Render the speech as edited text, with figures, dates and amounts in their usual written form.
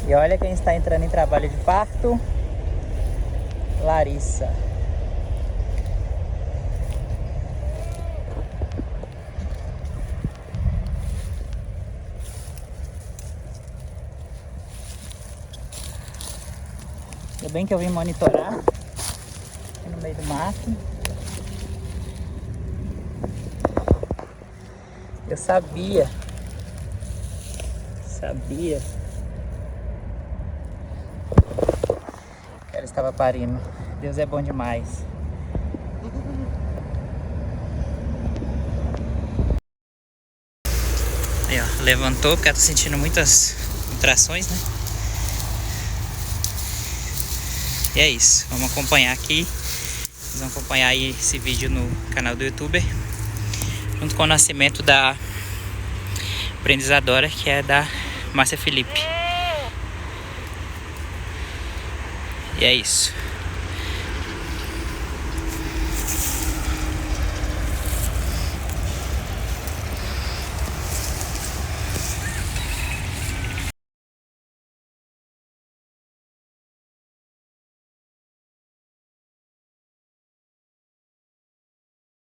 E olha quem está entrando em trabalho de parto. Larissa. Ainda bem que eu vim monitorar aqui no meio do mato. Eu sabia que ela estava parindo. Deus é bom demais. Aí, ó, levantou porque ela tá sentindo muitas contrações, né? E é isso, vamos acompanhar aqui. Vocês vão acompanhar aí esse vídeo no canal do YouTuber, junto com o nascimento da aprendizadora, que é da Márcia Felipe. E é isso.